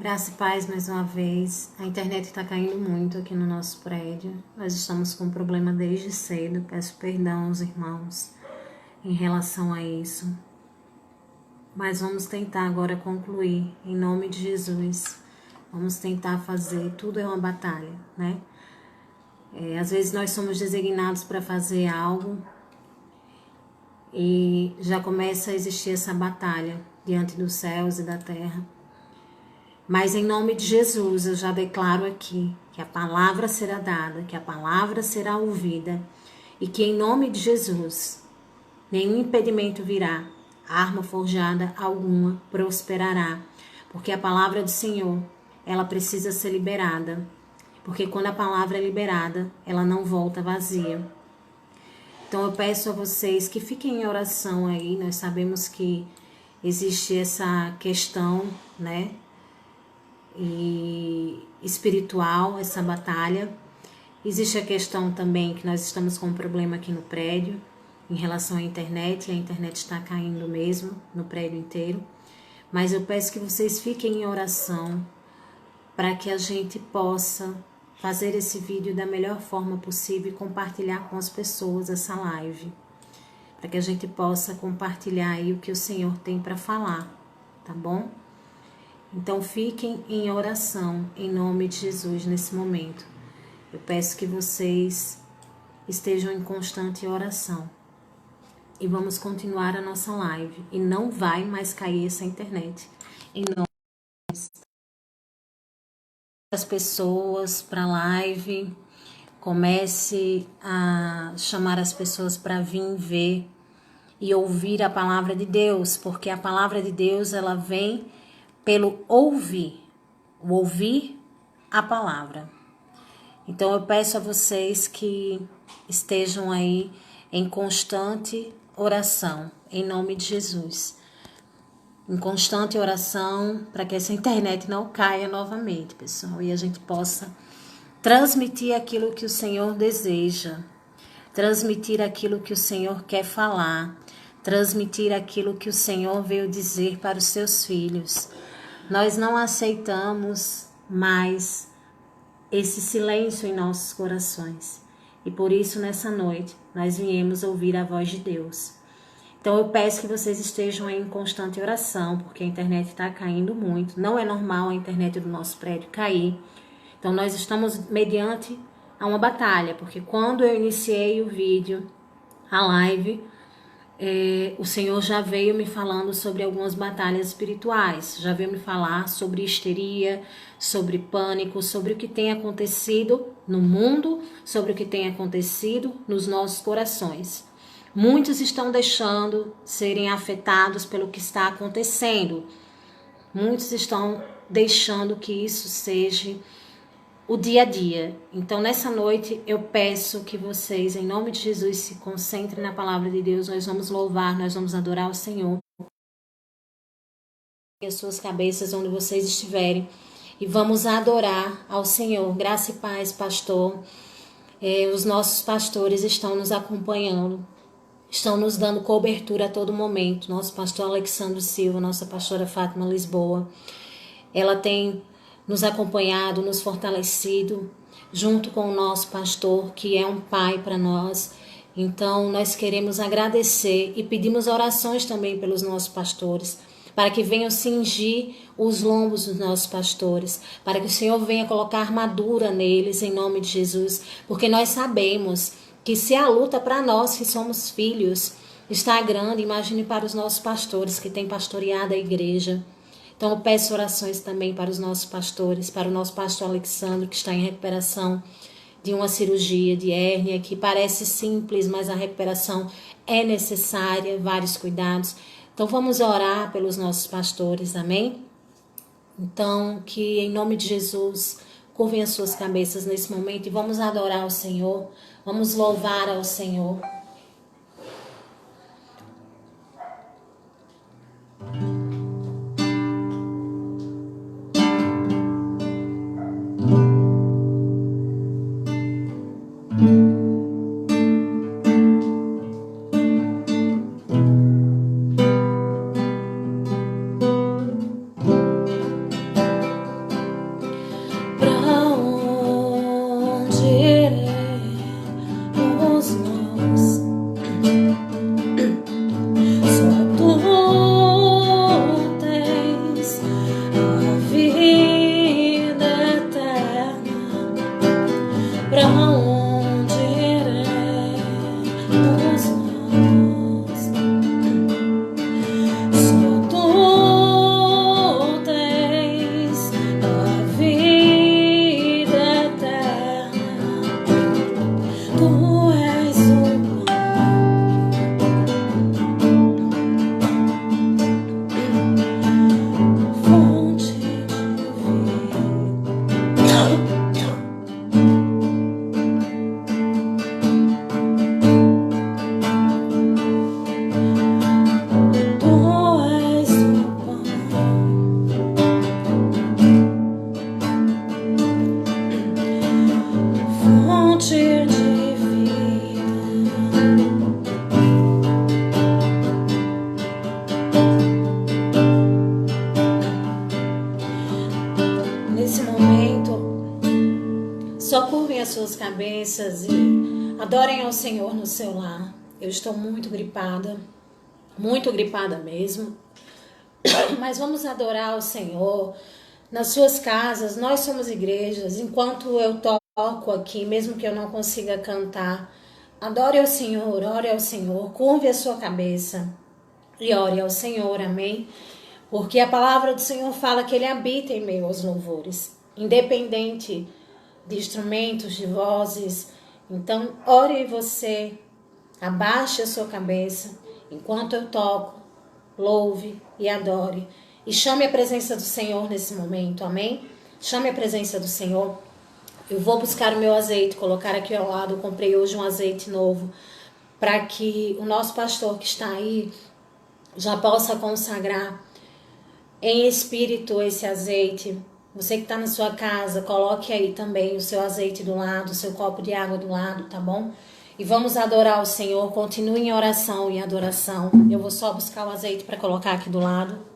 Graça e paz mais uma vez. A internet está caindo muito aqui no nosso prédio. Nós estamos com um problema desde cedo. Peço perdão aos irmãos em relação a isso. Mas vamos tentar agora concluir, em nome de Jesus. Vamos tentar fazer. Tudo é uma batalha, né? Às vezes nós somos designados para fazer algo e já começa a existir essa batalha diante dos céus e da terra. Mas em nome de Jesus eu já declaro aqui que a palavra será dada, que a palavra será ouvida e que em nome de Jesus nenhum impedimento virá, arma forjada alguma prosperará, porque a palavra do Senhor, ela precisa ser liberada, porque quando a palavra é liberada, ela não volta vazia. Então eu peço a vocês que fiquem em oração aí. Nós sabemos que existe essa questão, né? E espiritual, essa batalha. Existe a questão também que nós estamos com um problema aqui no prédio em relação à internet, e a internet está caindo mesmo no prédio inteiro. Mas eu peço que vocês fiquem em oração para que a gente possa fazer esse vídeo da melhor forma possível e compartilhar com as pessoas essa live, para que a gente possa compartilhar aí o que o Senhor tem para falar, tá bom? Então fiquem em oração em nome de Jesus nesse momento. Eu peço que vocês estejam em constante oração. E vamos continuar a nossa live. E não vai mais cair essa internet. Em nome das pessoas para a live. Comece a chamar as pessoas para vir ver e ouvir a palavra de Deus. Porque a palavra de Deus, ela vem pelo ouvir. O ouvir a palavra. Então eu peço a vocês que estejam aí em constante oração, em nome de Jesus. Em constante oração para que essa internet não caia novamente, pessoal, e a gente possa transmitir aquilo que o Senhor deseja, transmitir aquilo que o Senhor quer falar, transmitir aquilo que o Senhor veio dizer para os seus filhos. Nós não aceitamos mais esse silêncio em nossos corações. E por isso, nessa noite, nós viemos ouvir a voz de Deus. Então, eu peço que vocês estejam em constante oração, porque a internet está caindo muito. Não é normal a internet do nosso prédio cair. Então, nós estamos mediante a uma batalha, porque quando eu iniciei o vídeo, a live, o Senhor já veio me falando sobre algumas batalhas espirituais, já veio me falar sobre histeria, sobre pânico, sobre o que tem acontecido no mundo, sobre o que tem acontecido nos nossos corações. Muitos estão deixando serem afetados pelo que está acontecendo. Muitos estão deixando que isso seja o dia a dia. Então, nessa noite, eu peço que vocês, em nome de Jesus, se concentrem na palavra de Deus. Nós vamos louvar, nós vamos adorar o Senhor. As suas cabeças onde vocês estiverem. E vamos adorar ao Senhor. Graça e paz, pastor. Os nossos pastores estão nos acompanhando. Estão nos dando cobertura a todo momento. Nosso pastor Alexandre Silva, nossa pastora Fátima Lisboa. Ela tem nos acompanhado, nos fortalecido, junto com o nosso pastor, que é um pai para nós. Então, nós queremos agradecer e pedimos orações também pelos nossos pastores, para que venham cingir os lombos dos nossos pastores, para que o Senhor venha colocar armadura neles, em nome de Jesus, porque nós sabemos que se a luta para nós, que somos filhos, está grande, imagine para os nossos pastores, que têm pastoreado a igreja. Então eu peço orações também para os nossos pastores, para o nosso pastor Alexandre, que está em recuperação de uma cirurgia de hérnia, que parece simples, mas a recuperação é necessária, vários cuidados. Então vamos orar pelos nossos pastores, amém? Então que em nome de Jesus, curvem as suas cabeças nesse momento e vamos adorar ao Senhor, vamos louvar ao Senhor. as suas cabeças e adorem ao Senhor no seu lar. Eu estou muito gripada mesmo. Mas vamos adorar ao Senhor nas suas casas. Nós somos igrejas. Enquanto eu toco aqui, mesmo que eu não consiga cantar, adore ao Senhor, ore ao Senhor, curve a sua cabeça e ore ao Senhor, amém? Porque a palavra do Senhor fala que Ele habita em meio aos louvores, independente de instrumentos, de vozes. Então, ore você, abaixe a sua cabeça, enquanto eu toco, louve e adore. E chame a presença do Senhor nesse momento, amém? Chame a presença do Senhor. Eu vou buscar o meu azeite, colocar aqui ao lado. Eu comprei hoje um azeite novo, para que o nosso pastor que está aí já possa consagrar em espírito esse azeite. Você que está na sua casa, coloque aí também o seu azeite do lado, o seu copo de água do lado, tá bom? E vamos adorar o Senhor. Continue em oração e adoração. Eu vou só buscar o azeite para colocar aqui do lado.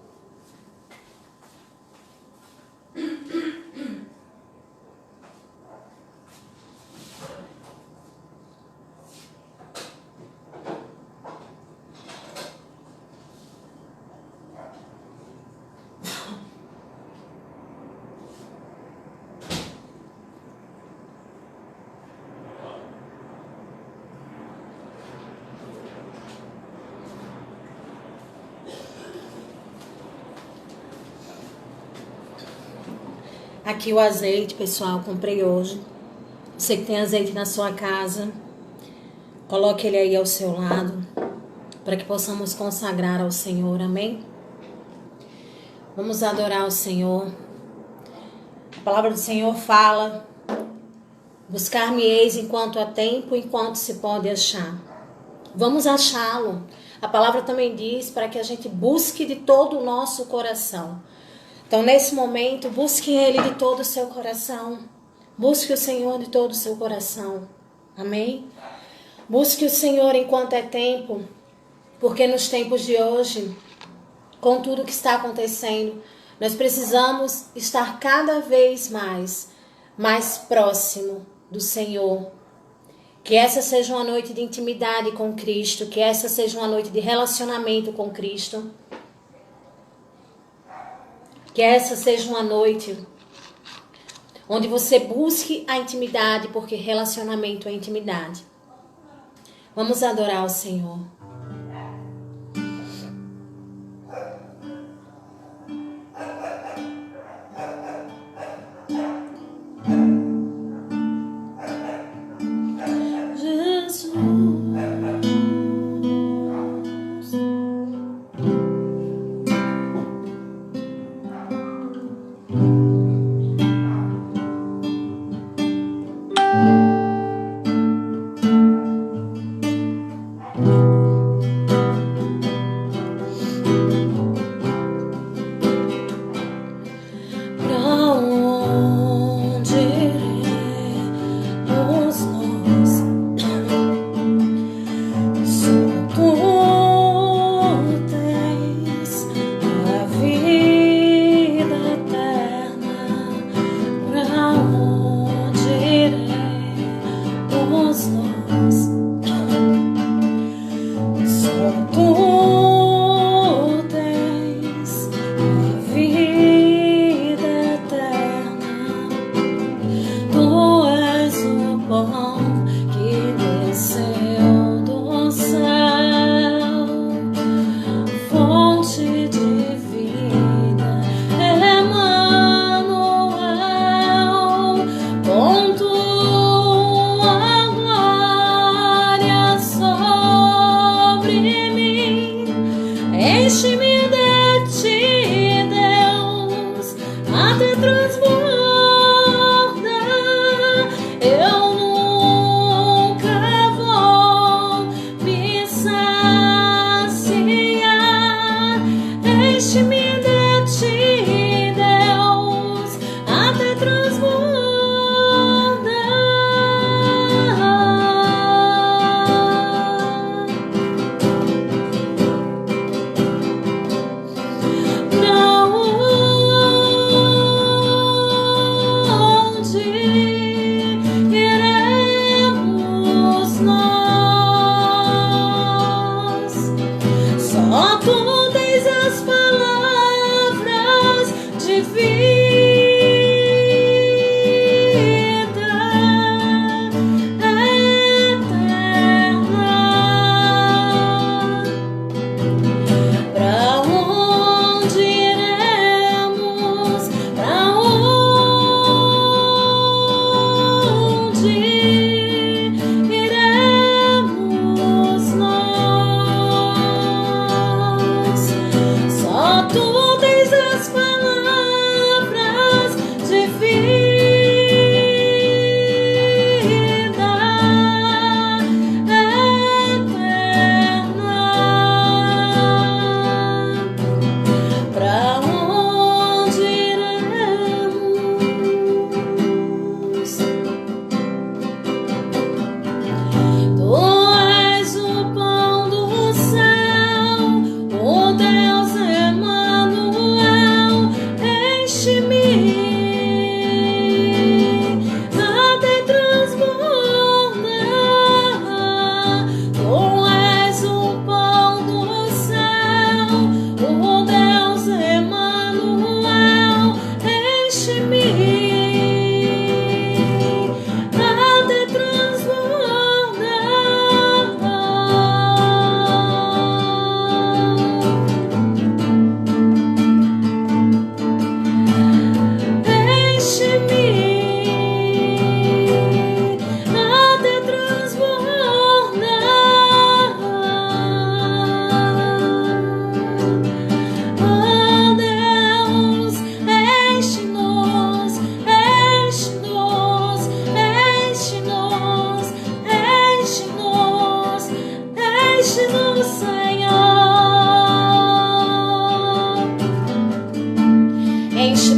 Aqui o azeite, pessoal, comprei hoje. Você que tem azeite na sua casa, coloque ele aí ao seu lado, para que possamos consagrar ao Senhor, amém? Vamos adorar o Senhor. A palavra do Senhor fala: buscar-me-eis enquanto há tempo, enquanto se pode achar. Vamos achá-lo. A palavra também diz para que a gente busque de todo o nosso coração. Então, nesse momento, busque Ele de todo o seu coração. Busque o Senhor de todo o seu coração. Amém? Busque o Senhor enquanto é tempo, porque nos tempos de hoje, com tudo que está acontecendo, nós precisamos estar cada vez mais próximo do Senhor. Que essa seja uma noite de intimidade com Cristo, que essa seja uma noite de relacionamento com Cristo. Que essa seja uma noite onde você busque a intimidade, porque relacionamento é intimidade. Vamos adorar o Senhor.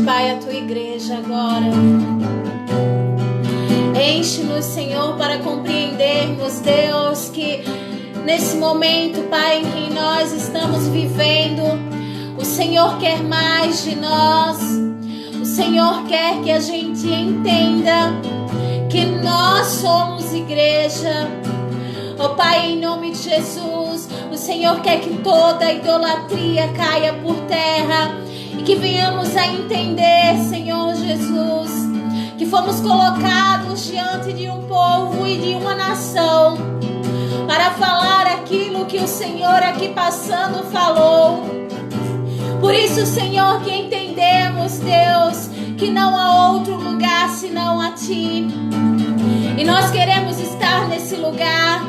Pai, a tua igreja agora. Enche-nos, Senhor, para compreendermos, Deus, que nesse momento, Pai, em que nós estamos vivendo, o Senhor quer mais de nós. O Senhor quer que a gente entenda que nós somos igreja. Ó Pai, em nome de Jesus, o Senhor quer que toda idolatria caia por terra e que venhamos a entender, Senhor Jesus, que fomos colocados diante de um povo e de uma nação para falar aquilo que o Senhor aqui passando falou. Por isso, Senhor, que entendemos, Deus, que não há outro lugar senão a Ti. E nós queremos estar nesse lugar.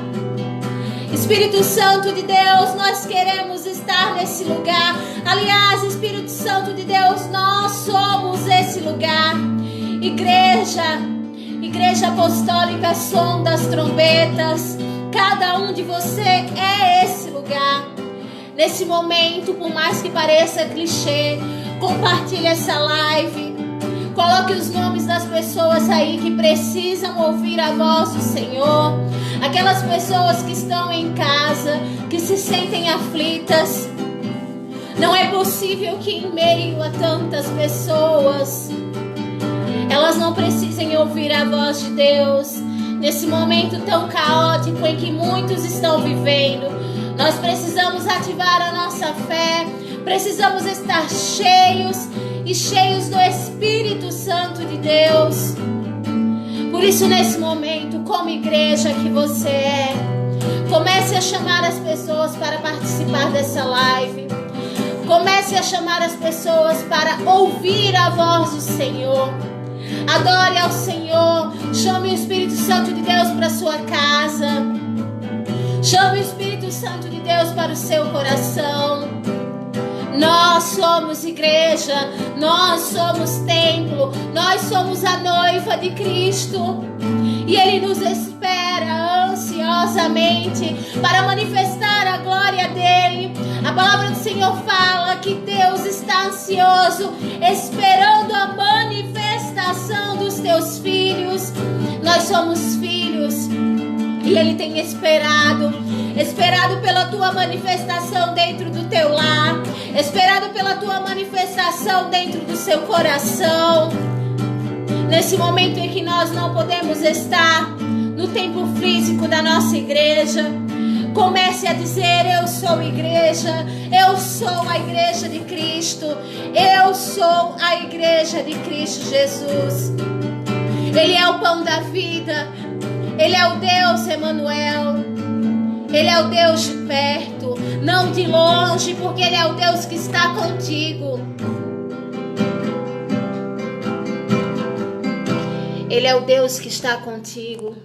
Espírito Santo de Deus, nós queremos estar nesse lugar. Aliás, Espírito Santo de Deus, nós somos esse lugar. Igreja Apostólica Som das Trombetas, cada um de você é esse lugar. Nesse momento, por mais que pareça clichê, compartilhe essa live. Coloque os nomes das pessoas aí que precisam ouvir a voz do Senhor. Aquelas pessoas que estão em casa, que se sentem aflitas. Não é possível que em meio a tantas pessoas, elas não precisem ouvir a voz de Deus. Nesse momento tão caótico em que muitos estão vivendo, nós precisamos ativar a nossa fé. Precisamos estar cheios e cheios do Espírito Santo de Deus. Por isso, nesse momento, como igreja que você é, comece a chamar as pessoas para participar dessa live. Comece a chamar as pessoas para ouvir a voz do Senhor. Adore ao Senhor. Chame o Espírito Santo de Deus para a sua casa. Chame o Espírito Santo de Deus para o seu coração. Nós somos igreja, nós somos templo, nós somos a noiva de Cristo. E Ele nos espera ansiosamente para manifestar a glória dEle. A palavra do Senhor fala que Deus está ansioso, esperando a manifestação dos teus filhos. Nós somos filhos e Ele tem esperado pela tua manifestação dentro do teu lar, esperado pela tua manifestação dentro do seu coração. Nesse momento em que nós não podemos estar no templo físico da nossa igreja, Comece a dizer: eu sou igreja, eu sou a igreja de Cristo, eu sou a igreja de Cristo Jesus. Ele é o pão da vida, Ele é o Deus Emanuel, Ele é o Deus de perto, não de longe, porque Ele é o Deus que está contigo. Ele é o Deus que está contigo.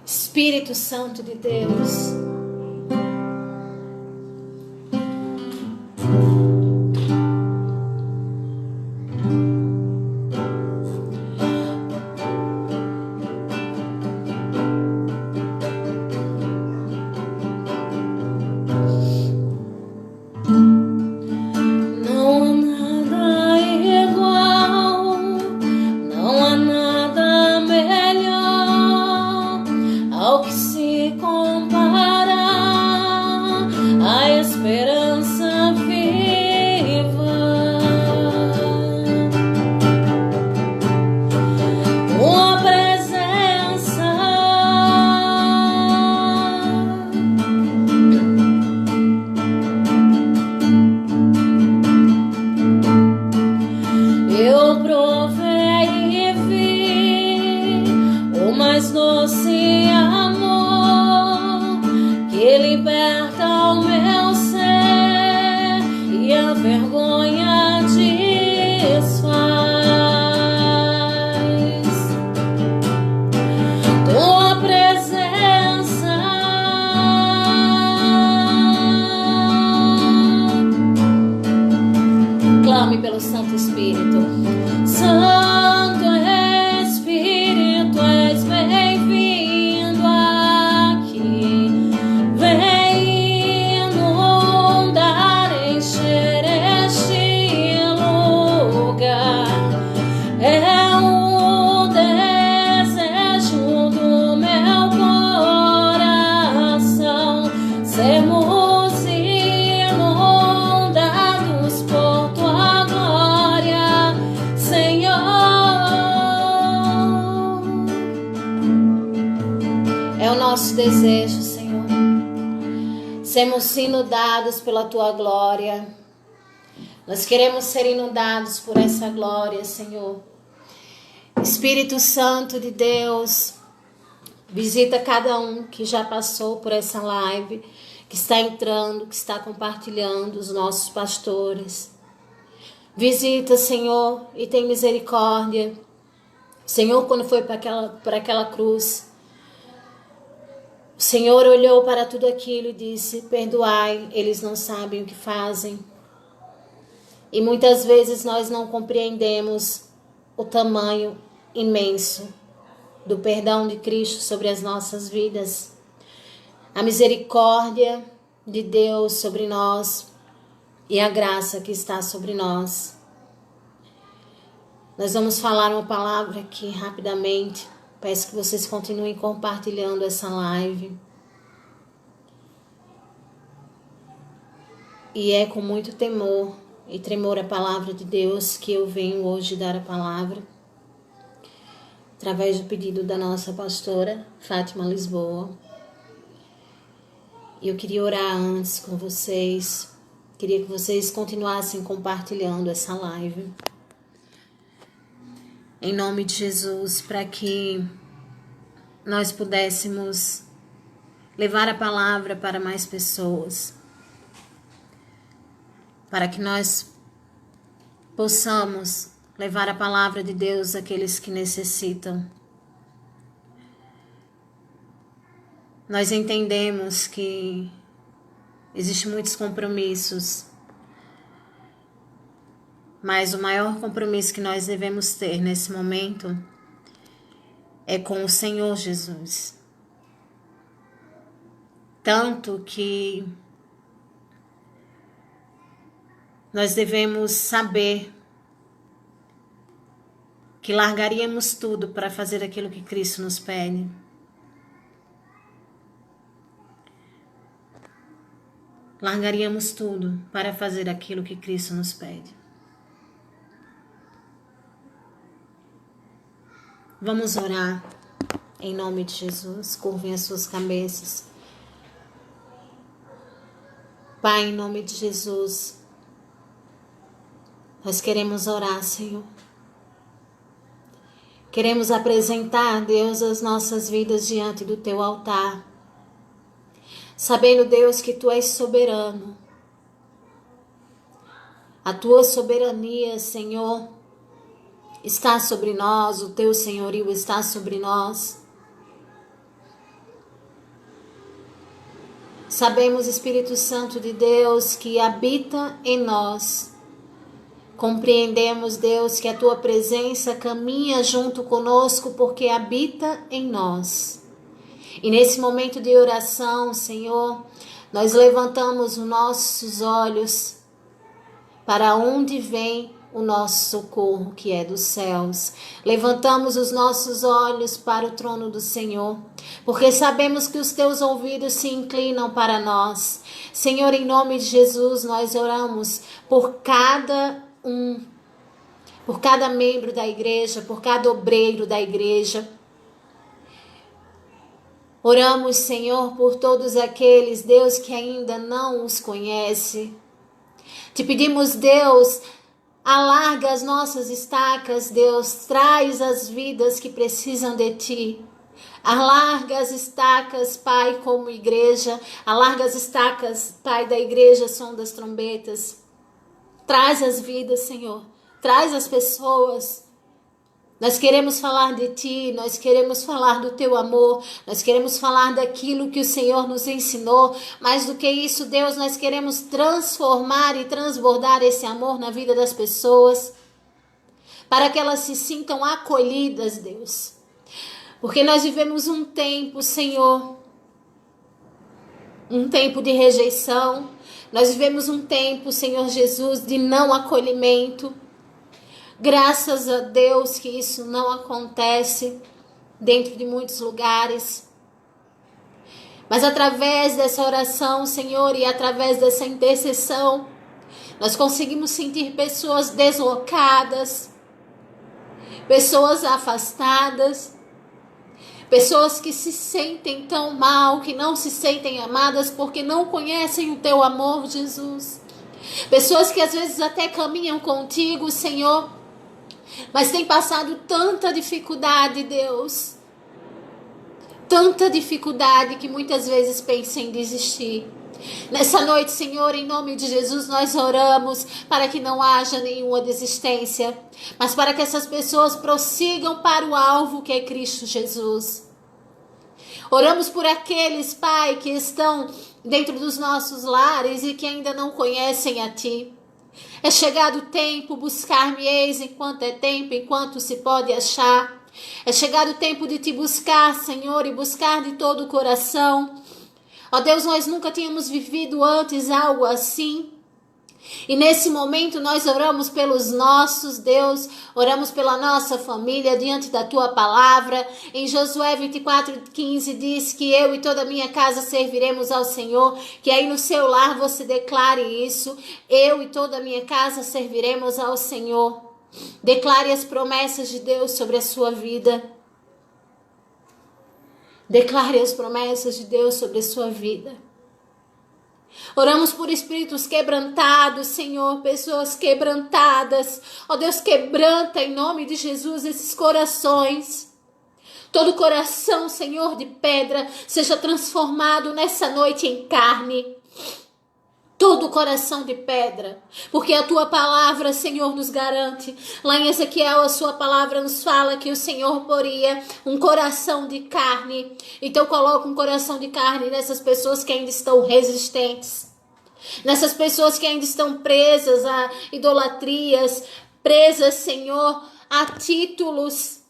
Espírito Santo de Deus. Desejo, Senhor, sermos inundados pela Tua glória. Nós queremos ser inundados por essa glória, Senhor. Espírito Santo de Deus, visita cada um que já passou por essa live, que está entrando, que está compartilhando, os nossos pastores. Visita, Senhor, e tem misericórdia. Senhor, quando foi para aquela cruz, o Senhor olhou para tudo aquilo e disse: perdoai, eles não sabem o que fazem. E muitas vezes nós não compreendemos o tamanho imenso do perdão de Cristo sobre as nossas vidas. A misericórdia de Deus sobre nós e a graça que está sobre nós. Nós vamos falar uma palavra aqui rapidamente. Peço que vocês continuem compartilhando essa live. E é com muito temor e tremor a palavra de Deus que eu venho hoje dar a palavra, através do pedido da nossa pastora Fátima Lisboa. E eu queria orar antes com vocês. Queria que vocês continuassem compartilhando essa live. Em nome de Jesus, para que nós pudéssemos levar a palavra para mais pessoas, para que nós possamos levar a palavra de Deus àqueles que necessitam. Nós entendemos que existem muitos compromissos, mas o maior compromisso que nós devemos ter nesse momento é com o Senhor Jesus. Tanto que nós devemos saber que largaríamos tudo para fazer aquilo que Cristo nos pede. Largaríamos tudo para fazer aquilo que Cristo nos pede. Vamos orar. Em nome de Jesus, curvem as suas cabeças. Pai, em nome de Jesus, nós queremos orar, Senhor. Queremos apresentar, Deus, as nossas vidas diante do Teu altar. Sabendo, Deus, que Tu és soberano. A Tua soberania, Senhor, está sobre nós. O Teu senhorio está sobre nós. Sabemos, Espírito Santo de Deus, que habita em nós. Compreendemos, Deus, que a Tua presença caminha junto conosco porque habita em nós. E nesse momento de oração, Senhor, nós levantamos os nossos olhos para onde vem o nosso socorro, que é dos céus. Levantamos os nossos olhos para o trono do Senhor, porque sabemos que os Teus ouvidos se inclinam para nós. Senhor, em nome de Jesus, nós oramos por cada membro da igreja, por cada obreiro da igreja. Oramos, Senhor, por todos aqueles, Deus, que ainda não os conhece. Te pedimos, Deus, alarga as nossas estacas, Deus, traz as vidas que precisam de Ti. Alarga as estacas, Pai, como igreja. Alarga as estacas, Pai, da igreja, som das trombetas. Traz as vidas, Senhor. Traz as pessoas. Nós queremos falar de Ti, nós queremos falar do Teu amor, nós queremos falar daquilo que o Senhor nos ensinou. Mais do que isso, Deus, nós queremos transformar e transbordar esse amor na vida das pessoas, para que elas se sintam acolhidas, Deus. Porque nós vivemos um tempo, Senhor, um tempo de rejeição. Nós vivemos um tempo, Senhor Jesus, de não acolhimento. Graças a Deus que isso não acontece dentro de muitos lugares. Mas através dessa oração, Senhor, e através dessa intercessão, nós conseguimos sentir pessoas deslocadas, pessoas afastadas, pessoas que se sentem tão mal, que não se sentem amadas porque não conhecem o Teu amor, Jesus. Pessoas que às vezes até caminham contigo, Senhor, mas têm passado tanta dificuldade, Deus. Tanta dificuldade que muitas vezes pensam em desistir. Nessa noite, Senhor, em nome de Jesus, nós oramos para que não haja nenhuma desistência, mas para que essas pessoas prossigam para o alvo que é Cristo Jesus. Oramos por aqueles, Pai, que estão dentro dos nossos lares e que ainda não conhecem a Ti. É chegado o tempo, buscar-me-eis enquanto é tempo, enquanto se pode achar. É chegado o tempo de Te buscar, Senhor, e buscar de todo o coração. Ó Deus, nós nunca tínhamos vivido antes algo assim. E nesse momento nós oramos pelos nossos, Deus, oramos pela nossa família diante da Tua palavra. Em Josué 24:15 diz que eu e toda a minha casa serviremos ao Senhor, que aí no seu lar você declare isso. Eu e toda a minha casa serviremos ao Senhor. Declare as promessas de Deus sobre a sua vida. Declare as promessas de Deus sobre a sua vida. Oramos por espíritos quebrantados, Senhor, pessoas quebrantadas. Ó Deus, quebranta em nome de Jesus esses corações. Todo coração, Senhor, de pedra, seja transformado nessa noite em carne. Todo coração de pedra, porque a Tua palavra, Senhor, nos garante. Lá em Ezequiel, a Sua palavra nos fala que o Senhor poria um coração de carne. Então coloca um coração de carne nessas pessoas que ainda estão resistentes, nessas pessoas que ainda estão presas a idolatrias, presas, Senhor, a títulos,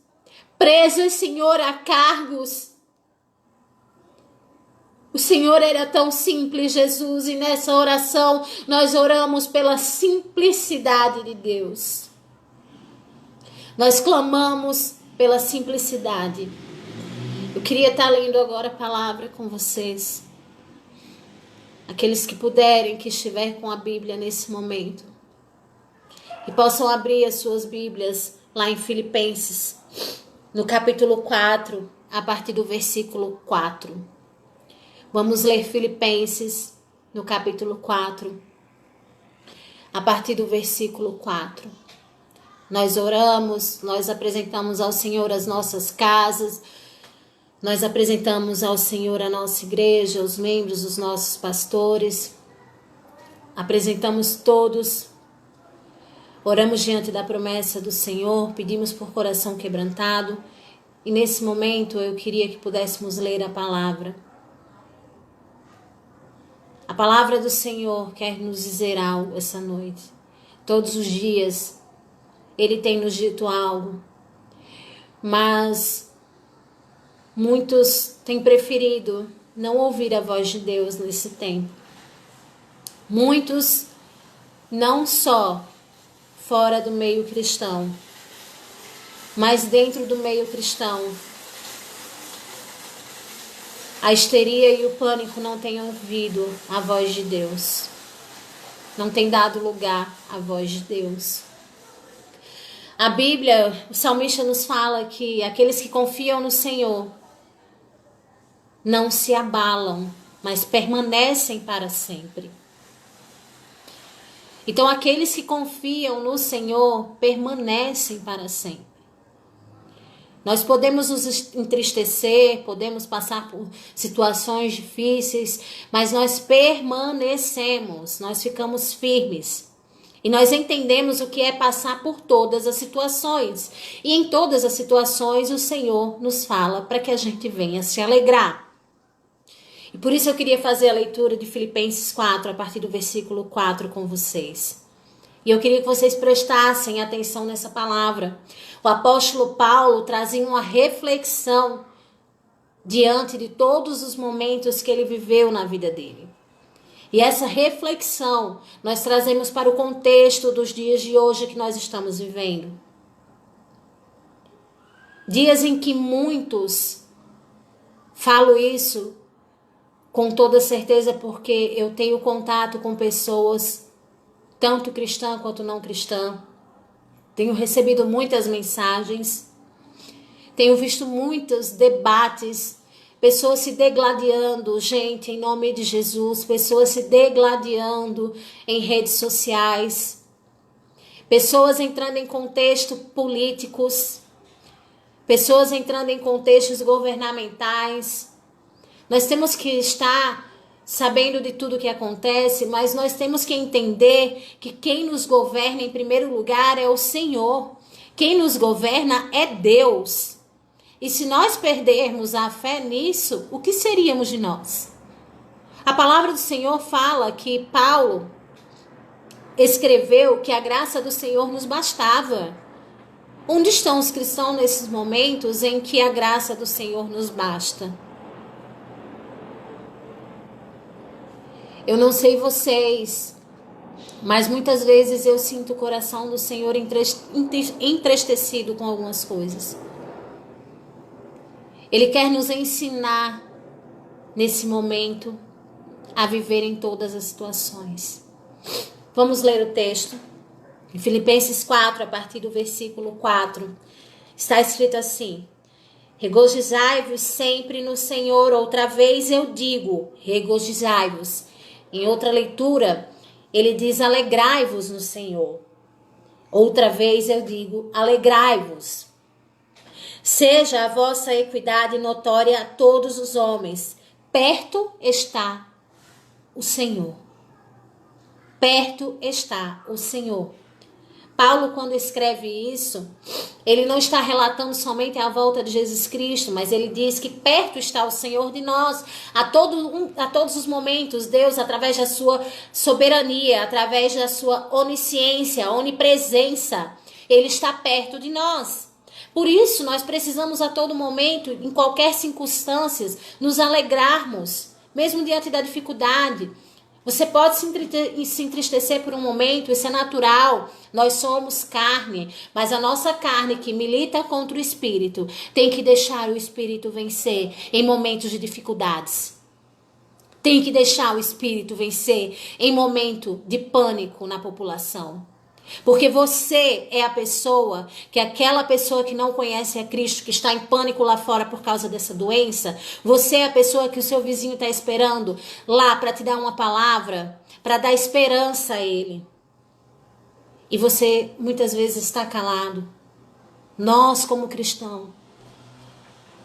presas, Senhor, a cargos. O Senhor era tão simples, Jesus, e nessa oração nós oramos pela simplicidade de Deus. Nós clamamos pela simplicidade. Eu queria estar lendo agora a palavra com vocês. Aqueles que puderem, que estiver com a Bíblia nesse momento, e possam abrir as suas Bíblias lá em Filipenses, no capítulo 4, a partir do versículo 4. Vamos ler Filipenses, no capítulo 4, a partir do versículo 4. Nós oramos, nós apresentamos ao Senhor as nossas casas, nós apresentamos ao Senhor a nossa igreja, os membros, os nossos pastores, apresentamos todos, oramos diante da promessa do Senhor, pedimos por coração quebrantado, e nesse momento eu queria que pudéssemos ler a palavra. A palavra do Senhor quer nos dizer algo essa noite. Todos os dias Ele tem nos dito algo, mas muitos têm preferido não ouvir a voz de Deus nesse tempo. Muitos, não só fora do meio cristão, mas dentro do meio cristão, a histeria e o pânico não têm ouvido a voz de Deus. Não tem dado lugar à voz de Deus. A Bíblia, o salmista nos fala que aqueles que confiam no Senhor não se abalam, mas permanecem para sempre. Então, aqueles que confiam no Senhor permanecem para sempre. Nós podemos nos entristecer, podemos passar por situações difíceis, mas nós permanecemos, nós ficamos firmes. E nós entendemos o que é passar por todas as situações. E em todas as situações o Senhor nos fala para que a gente venha se alegrar. E por isso eu queria fazer a leitura de Filipenses 4, a partir do versículo 4 com vocês. E eu queria que vocês prestassem atenção nessa palavra. O apóstolo Paulo trazia uma reflexão diante de todos os momentos que ele viveu na vida dele. E essa reflexão nós trazemos para o contexto dos dias de hoje que nós estamos vivendo. Dias em que muitos, falo isso com toda certeza porque eu tenho contato com pessoas, tanto cristã quanto não cristã. Tenho recebido muitas mensagens, tenho visto muitos debates, pessoas se degladiando, gente, em nome de Jesus, pessoas se degladiando em redes sociais, pessoas entrando em contextos políticos, pessoas entrando em contextos governamentais. Nós temos que estar sabendo de tudo o que acontece, mas nós temos que entender que quem nos governa em primeiro lugar é o Senhor. Quem nos governa é Deus. E se nós perdermos a fé nisso, o que seríamos de nós? A palavra do Senhor fala que Paulo escreveu que a graça do Senhor nos bastava. Onde estão os cristãos nesses momentos em que a graça do Senhor nos basta? Eu não sei vocês, mas muitas vezes eu sinto o coração do Senhor entristecido com algumas coisas. Ele quer nos ensinar, nesse momento, a viver em todas as situações. Vamos ler o texto. Em Filipenses 4, a partir do versículo 4, está escrito assim: regozijai-vos sempre no Senhor. Outra vez eu digo, regozijai-vos. Em outra leitura, ele diz, alegrai-vos no Senhor. Outra vez eu digo, alegrai-vos. Seja a vossa equidade notória a todos os homens. Perto está o Senhor. Perto está o Senhor. Paulo, quando escreve isso, ele não está relatando somente a volta de Jesus Cristo, mas ele diz que perto está o Senhor de nós. A todos os momentos, Deus, através da sua soberania, através da sua onisciência, onipresença, Ele está perto de nós. Por isso, nós precisamos a todo momento, em qualquer circunstância, nos alegrarmos, mesmo diante da dificuldade. Você pode se entristecer por um momento, isso é natural. Nós somos carne, mas a nossa carne que milita contra o Espírito tem que deixar o Espírito vencer em momentos de dificuldades. Tem que deixar o Espírito vencer em momento de pânico na população. Porque você é a pessoa, que aquela pessoa que não conhece a Cristo, que está em pânico lá fora por causa dessa doença, você é a pessoa que o seu vizinho está esperando lá para te dar uma palavra, para dar esperança a ele. E você muitas vezes está calado. Nós como cristãos,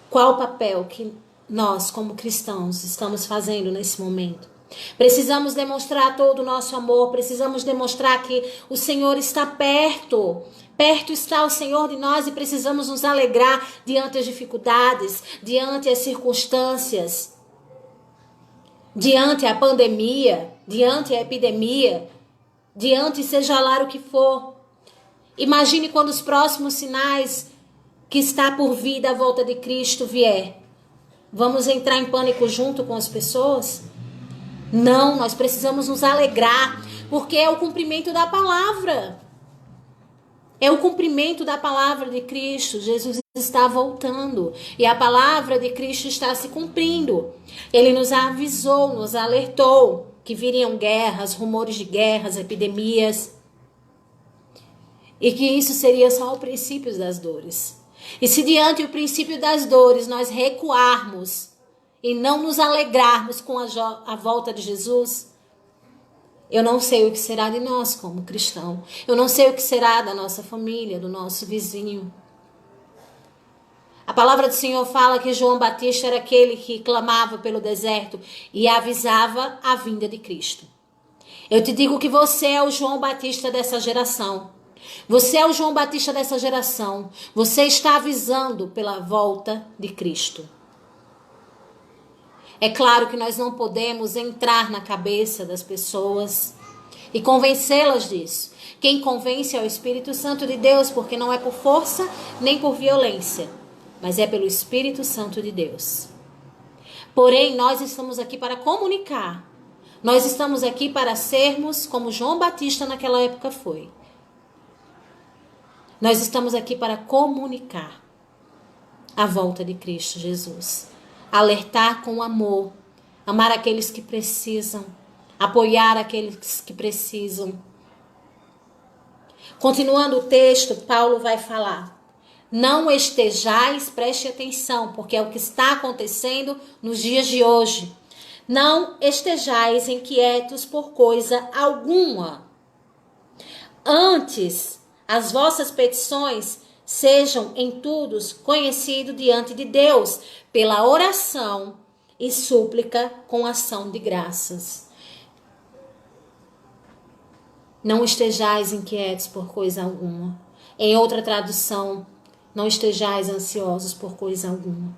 qual o papel que nós como cristãos estamos fazendo nesse momento? Precisamos demonstrar todo o nosso amor, precisamos demonstrar que o Senhor está perto. Perto está o Senhor de nós e precisamos nos alegrar diante das dificuldades, diante as circunstâncias, diante a pandemia, diante a epidemia, diante seja lá o que for. Imagine quando os próximos sinais que está por vir da volta de Cristo vier. Vamos entrar em pânico junto com as pessoas? Não, nós precisamos nos alegrar, porque é o cumprimento da palavra. É o cumprimento da palavra de Cristo. Jesus está voltando e a palavra de Cristo está se cumprindo. Ele nos avisou, nos alertou que viriam guerras, rumores de guerras, epidemias, e que isso seria só o princípio das dores. E se diante do princípio das dores nós recuarmos e não nos alegrarmos com a volta de Jesus, eu não sei o que será de nós como cristão. Eu não sei o que será da nossa família, do nosso vizinho. A palavra do Senhor fala que João Batista era aquele que clamava pelo deserto e avisava a vinda de Cristo. Eu te digo que você é o João Batista dessa geração. Você é o João Batista dessa geração. Você está avisando pela volta de Cristo. É claro que nós não podemos entrar na cabeça das pessoas e convencê-las disso. Quem convence é o Espírito Santo de Deus, porque não é por força nem por violência, mas é pelo Espírito Santo de Deus. Porém, nós estamos aqui para comunicar. Nós estamos aqui para sermos como João Batista naquela época foi. Nós estamos aqui para comunicar a volta de Cristo Jesus. Alertar com amor, amar aqueles que precisam, apoiar aqueles que precisam. Continuando o texto, Paulo vai falar: não estejais, preste atenção, porque é o que está acontecendo nos dias de hoje. Não estejais inquietos por coisa alguma. Antes, as vossas petições sejam em tudo conhecidos diante de Deus, pela oração e súplica com ação de graças. Não estejais inquietos por coisa alguma. Em outra tradução, não estejais ansiosos por coisa alguma.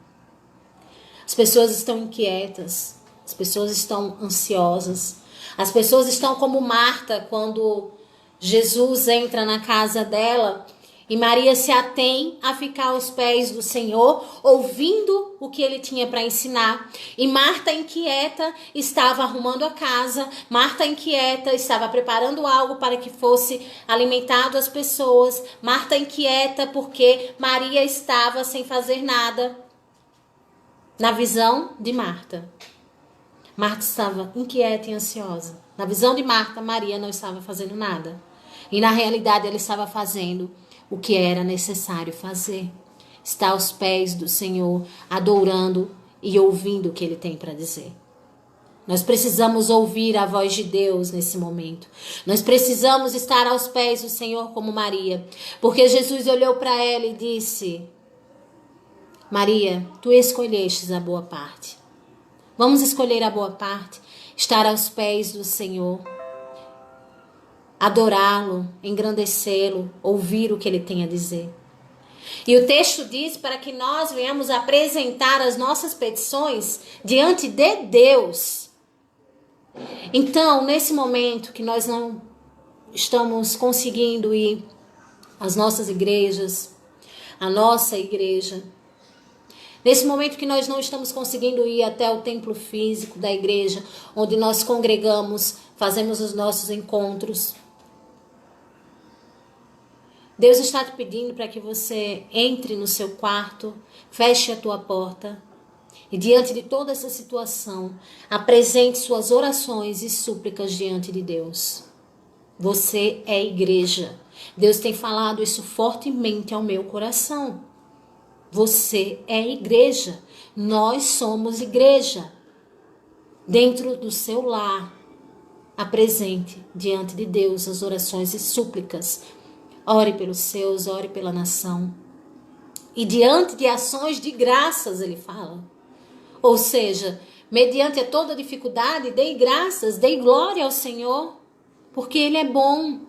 As pessoas estão inquietas, as pessoas estão ansiosas, as pessoas estão como Marta, quando Jesus entra na casa dela e Maria se atém a ficar aos pés do Senhor, ouvindo o que ele tinha para ensinar. E Marta, inquieta, estava arrumando a casa. Marta, inquieta, estava preparando algo para que fosse alimentado as pessoas. Marta, inquieta, porque Maria estava sem fazer nada. Na visão de Marta, Marta estava inquieta e ansiosa. Na visão de Marta, Maria não estava fazendo nada. E na realidade ela estava fazendo o que era necessário fazer. Está aos pés do Senhor, adorando e ouvindo o que Ele tem para dizer. Nós precisamos ouvir a voz de Deus nesse momento. Nós precisamos estar aos pés do Senhor como Maria. Porque Jesus olhou para ela e disse: Maria, tu escolhestes a boa parte. Vamos escolher a boa parte. Estar aos pés do Senhor. Adorá-lo, engrandecê-lo, ouvir o que ele tem a dizer. E o texto diz para que nós venhamos apresentar as nossas petições diante de Deus. Então, nesse momento que nós não estamos conseguindo ir às nossas igrejas, à nossa igreja, nesse momento que nós não estamos conseguindo ir até o templo físico da igreja, onde nós congregamos, fazemos os nossos encontros, Deus está te pedindo para que você entre no seu quarto, feche a tua porta e diante de toda essa situação, apresente suas orações e súplicas diante de Deus. Você é igreja. Deus tem falado isso fortemente ao meu coração. Você é igreja. Nós somos igreja. Dentro do seu lar, apresente diante de Deus as orações e súplicas. Ore pelos seus, ore pela nação. E diante de ações de graças, ele fala. Ou seja, mediante toda dificuldade, dei graças, dei glória ao Senhor, porque Ele é bom.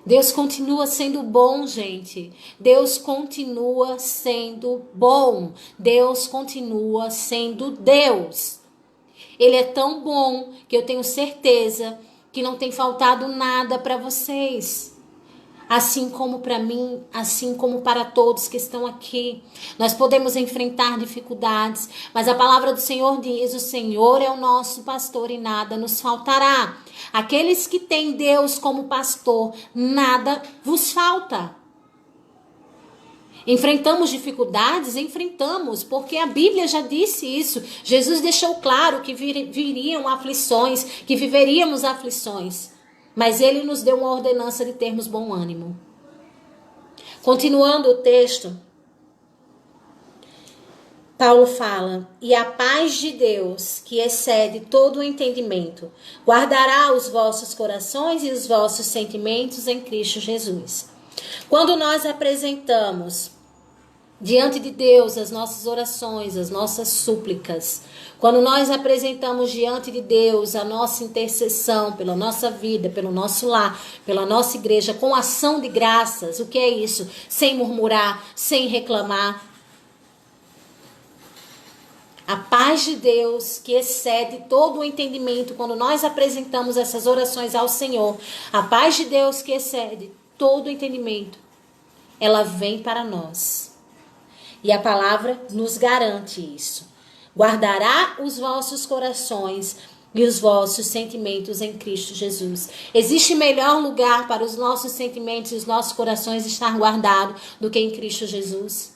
Deus continua sendo bom, gente. Deus continua sendo bom. Deus continua sendo Deus. Ele é tão bom que eu tenho certeza que não tem faltado nada para vocês. Assim como para mim, assim como para todos que estão aqui. Nós podemos enfrentar dificuldades, mas a palavra do Senhor diz: o Senhor é o nosso pastor e nada nos faltará. Aqueles que têm Deus como pastor, nada vos falta. Enfrentamos dificuldades? Enfrentamos, porque a Bíblia já disse isso. Jesus deixou claro que viriam aflições, que viveríamos aflições. Mas Ele nos deu uma ordenança de termos bom ânimo. Continuando o texto, Paulo fala: e a paz de Deus, que excede todo o entendimento, guardará os vossos corações e os vossos sentimentos em Cristo Jesus. Quando nós apresentamos diante de Deus as nossas orações, as nossas súplicas, quando nós apresentamos diante de Deus a nossa intercessão pela nossa vida, pelo nosso lar, pela nossa igreja, com ação de graças, o que é isso? Sem murmurar, sem reclamar. A paz de Deus, que excede todo o entendimento, quando nós apresentamos essas orações ao Senhor, a paz de Deus que excede todo o entendimento, ela vem para nós. E a palavra nos garante isso. Guardará os vossos corações e os vossos sentimentos em Cristo Jesus. Existe melhor lugar para os nossos sentimentos e os nossos corações estar guardados do que em Cristo Jesus?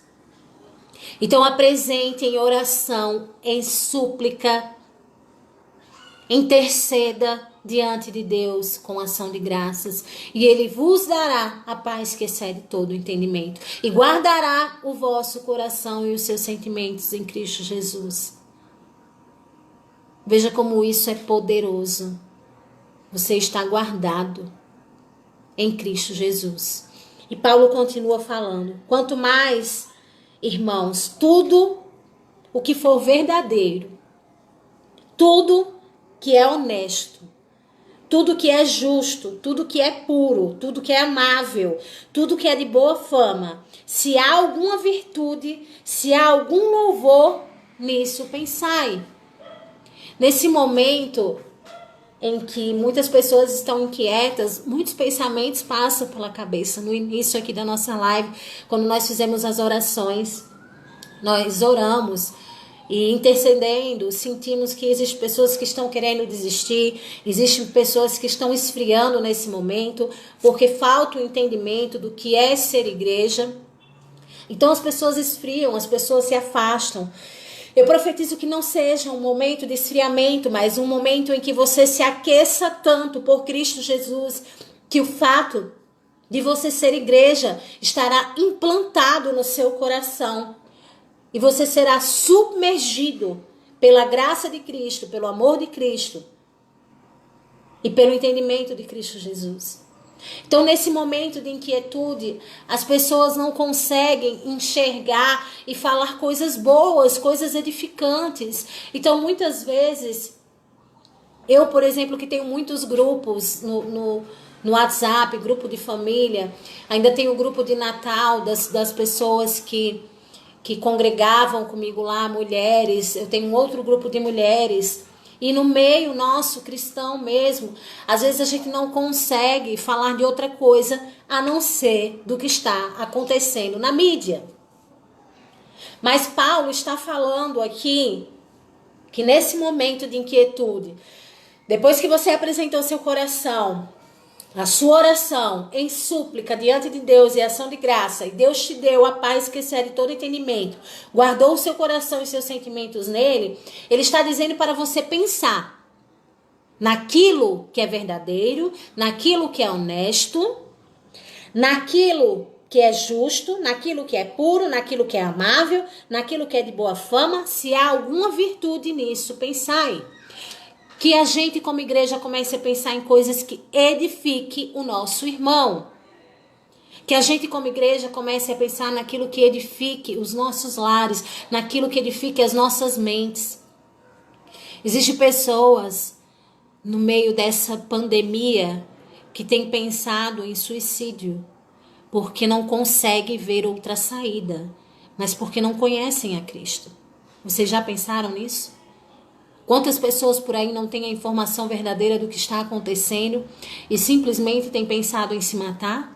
Então apresente em oração, em súplica, interceda diante de Deus com ação de graças, e Ele vos dará a paz que excede todo o entendimento, e guardará o vosso coração e os seus sentimentos em Cristo Jesus. Veja como isso é poderoso. Você está guardado em Cristo Jesus. E Paulo continua falando: quanto mais, irmãos, tudo o que for verdadeiro, tudo que é honesto, tudo que é justo, tudo que é puro, tudo que é amável, tudo que é de boa fama, se há alguma virtude, se há algum louvor, nisso pensai. Nesse momento em que muitas pessoas estão inquietas, muitos pensamentos passam pela cabeça. No início aqui da nossa live, quando nós fizemos as orações, nós oramos e intercedendo, sentimos que existem pessoas que estão querendo desistir, existem pessoas que estão esfriando nesse momento, porque falta o entendimento do que é ser igreja. Então as pessoas esfriam, as pessoas se afastam. Eu profetizo que não seja um momento de esfriamento, mas um momento em que você se aqueça tanto por Cristo Jesus, que o fato de você ser igreja estará implantado no seu coração. E você será submergido pela graça de Cristo, pelo amor de Cristo e pelo entendimento de Cristo Jesus. Então, nesse momento de inquietude, as pessoas não conseguem enxergar e falar coisas boas, coisas edificantes. Então, muitas vezes, eu, por exemplo, que tenho muitos grupos no WhatsApp, grupo de família, ainda tenho o grupo de Natal das pessoas que congregavam comigo lá, mulheres. Eu tenho um outro grupo de mulheres. E no meio nosso cristão mesmo, às vezes a gente não consegue falar de outra coisa a não ser do que está acontecendo na mídia. Mas Paulo está falando aqui que nesse momento de inquietude, depois que você apresentou seu coração, a sua oração em súplica diante de Deus e ação de graça, e Deus te deu a paz que excede todo entendimento, guardou o seu coração e seus sentimentos nele, ele está dizendo para você pensar. naquilo que é verdadeiro, naquilo que é honesto, naquilo que é justo, naquilo que é puro, naquilo que é amável, naquilo que é de boa fama. Se há alguma virtude nisso, pensai. Que a gente como igreja comece a pensar em coisas que edifiquem o nosso irmão. Que a gente como igreja comece a pensar naquilo que edifique os nossos lares, naquilo que edifique as nossas mentes. Existem pessoas no meio dessa pandemia que têm pensado em suicídio, porque não conseguem ver outra saída, mas porque não conhecem a Cristo. Vocês já pensaram nisso? Quantas pessoas por aí não têm a informação verdadeira do que está acontecendo e simplesmente têm pensado em se matar?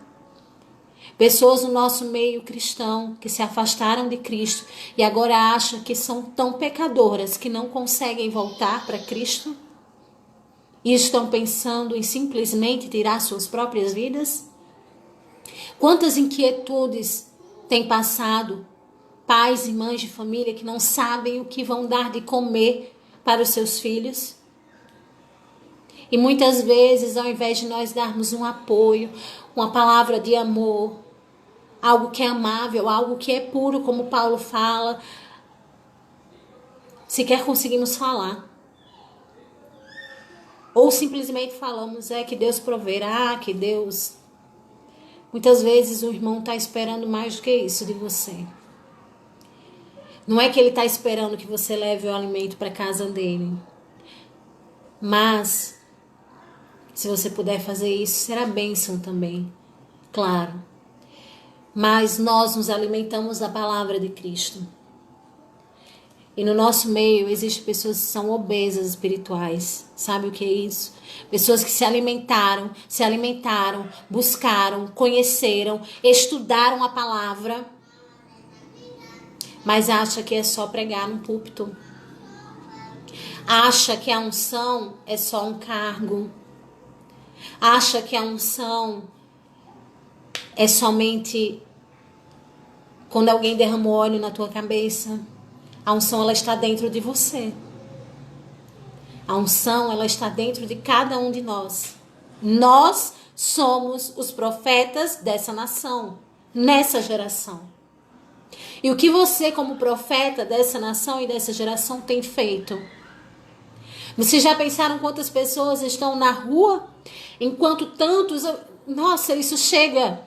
Pessoas no nosso meio cristão que se afastaram de Cristo e agora acham que são tão pecadoras que não conseguem voltar para Cristo e estão pensando em simplesmente tirar suas próprias vidas? Quantas inquietudes têm passado pais e mães de família que não sabem o que vão dar de comer para os seus filhos? E muitas vezes, ao invés de nós darmos um apoio, uma palavra de amor, algo que é amável, algo que é puro, como Paulo fala, sequer conseguimos falar. Ou simplesmente falamos, que Deus proverá, que Deus... Muitas vezes o irmão está esperando mais do que isso de você. Não é que ele está esperando que você leve o alimento para a casa dele. Mas, se você puder fazer isso, será bênção também. Claro. Mas nós nos alimentamos da palavra de Cristo. E no nosso meio existem pessoas que são obesas espirituais. Sabe o que é isso? Pessoas que se alimentaram, buscaram, conheceram, estudaram a palavra, mas acha que é só pregar no púlpito. Acha que a unção é só um cargo. Acha que a unção é somente quando alguém derramou óleo na tua cabeça. A unção, ela está dentro de você. A unção, ela está dentro de cada um de nós. Nós somos os profetas dessa nação, nessa geração. E o que você, como profeta dessa nação e dessa geração, tem feito? Vocês já pensaram quantas pessoas estão na rua? Enquanto tantos... Nossa, isso chega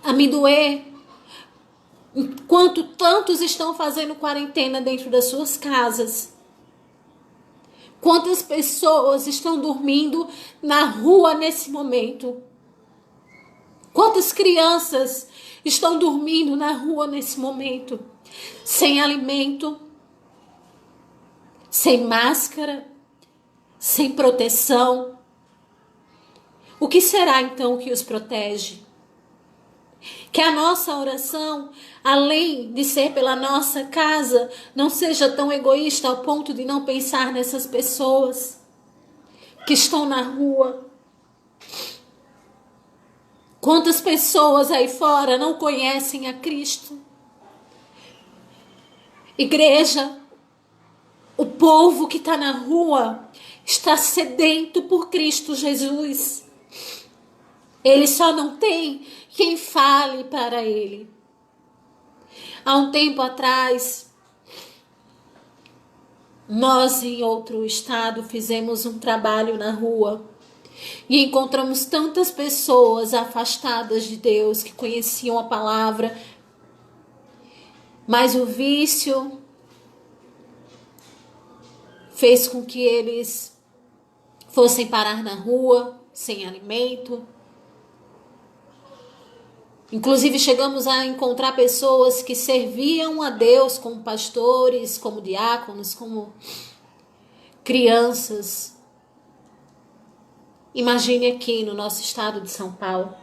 a me doer. Enquanto tantos estão fazendo quarentena dentro das suas casas. Quantas pessoas estão dormindo na rua nesse momento? Quantas crianças estão dormindo na rua nesse momento? Sem alimento, sem máscara, sem proteção. O que será então que os protege? Que a nossa oração, além de ser pela nossa casa, não seja tão egoísta ao ponto de não pensar nessas pessoas que estão na rua. Quantas pessoas aí fora não conhecem a Cristo? Igreja, o povo que está na rua está sedento por Cristo Jesus. Ele só não tem quem fale para ele. Há um tempo atrás, nós em outro estado fizemos um trabalho na rua e encontramos tantas pessoas afastadas de Deus que conheciam a palavra, mas o vício fez com que eles fossem parar na rua sem alimento. Inclusive chegamos a encontrar pessoas que serviam a Deus como pastores, como diáconos, como crianças. Imagine aqui no nosso estado de São Paulo,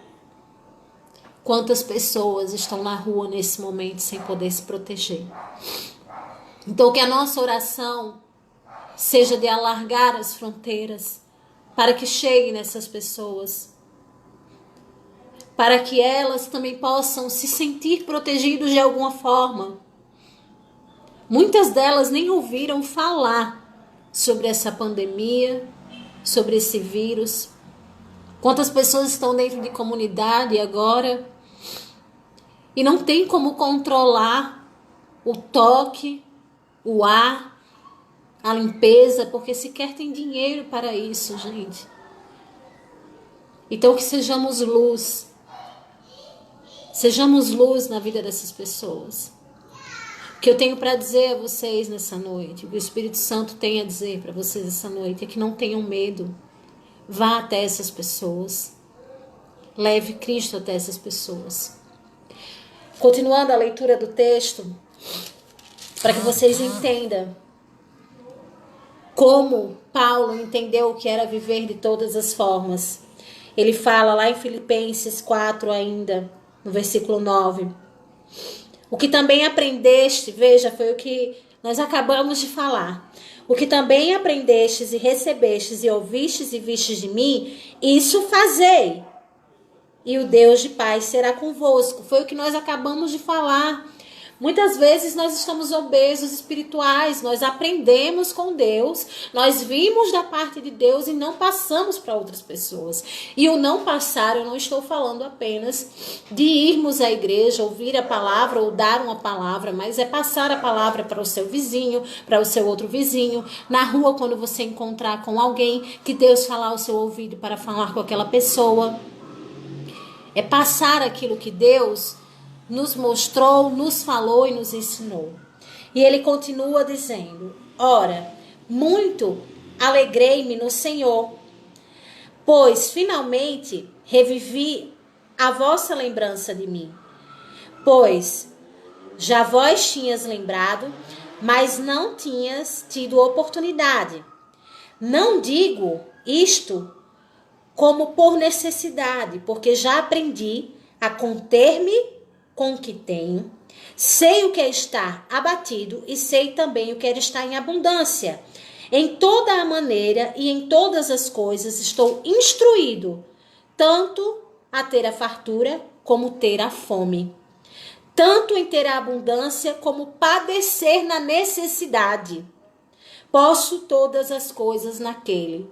quantas pessoas estão na rua nesse momento sem poder se proteger. Então que a nossa oração seja de alargar as fronteiras para que chegue nessas pessoas, para que elas também possam se sentir protegidas de alguma forma. Muitas delas nem ouviram falar sobre essa pandemia, sobre esse vírus. Quantas pessoas estão dentro de comunidade agora e não tem como controlar o toque, o ar, a limpeza, porque sequer tem dinheiro para isso, gente. Então que sejamos luz. Sejamos luz na vida dessas pessoas. O que eu tenho para dizer a vocês nessa noite, o que o Espírito Santo tem a dizer para vocês essa noite, é que não tenham medo. Vá até essas pessoas. Leve Cristo até essas pessoas. Continuando a leitura do texto, para que vocês entendam como Paulo entendeu o que era viver de todas as formas. Ele fala lá em Filipenses 4 ainda, no versículo 9. O que também aprendeste, veja, foi o que nós acabamos de falar. O que também aprendestes e recebestes e ouvistes e vistes de mim, isso fazei. E o Deus de paz será convosco. Foi o que nós acabamos de falar. Muitas vezes nós estamos obesos espirituais, nós aprendemos com Deus, nós vimos da parte de Deus e não passamos para outras pessoas. E o não passar, eu não estou falando apenas de irmos à igreja, ouvir a palavra ou dar uma palavra, mas é passar a palavra para o seu vizinho, para o seu outro vizinho, na rua quando você encontrar com alguém, que Deus falar ao seu ouvido para falar com aquela pessoa. É passar aquilo que Deus nos mostrou, nos falou e nos ensinou. E ele continua dizendo: ora, muito alegrei-me no Senhor, pois finalmente revivi a vossa lembrança de mim. Pois já vós tinhas lembrado, mas não tinhas tido oportunidade. Não digo isto como por necessidade, porque já aprendi a conter-me com o que tenho, sei o que é estar abatido e sei também o que é estar em abundância. Em toda a maneira e em todas as coisas estou instruído, tanto a ter a fartura como ter a fome, tanto em ter a abundância como padecer na necessidade. Posso todas as coisas naquele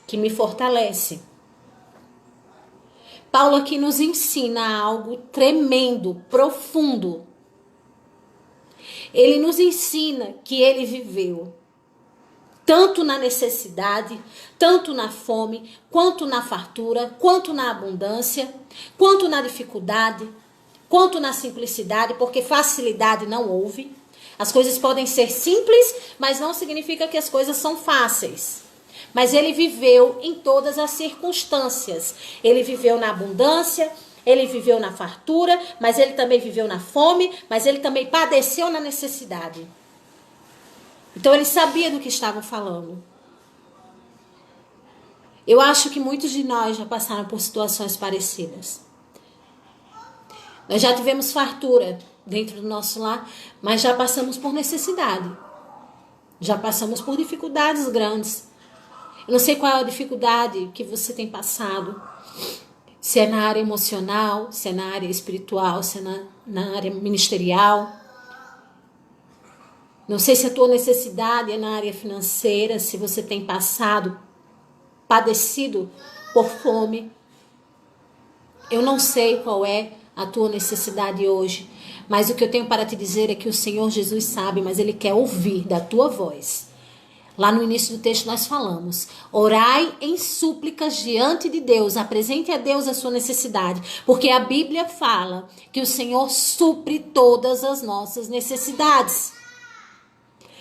que me fortalece. Paulo aqui nos ensina algo tremendo, profundo. Ele nos ensina que ele viveu tanto na necessidade, tanto na fome, quanto na fartura, quanto na abundância, quanto na dificuldade, quanto na simplicidade, porque facilidade não houve. As coisas podem ser simples, mas não significa que as coisas são fáceis. Mas ele viveu em todas as circunstâncias. Ele viveu na abundância, ele viveu na fartura, mas ele também viveu na fome, mas ele também padeceu na necessidade. Então ele sabia do que estava falando. Eu acho que muitos de nós já passaram por situações parecidas. Nós já tivemos fartura dentro do nosso lar, mas já passamos por necessidade. Já passamos por dificuldades grandes. Eu não sei qual é a dificuldade que você tem passado. Se é na área emocional, se é na área espiritual, se é na área ministerial. Não sei se a tua necessidade é na área financeira, se você tem padecido por fome. Eu não sei qual é a tua necessidade hoje, mas o que eu tenho para te dizer é que o Senhor Jesus sabe, mas Ele quer ouvir da tua voz. Lá no início do texto nós falamos: orai em súplicas diante de Deus, apresente a Deus a sua necessidade, porque a Bíblia fala que o Senhor supre todas as nossas necessidades.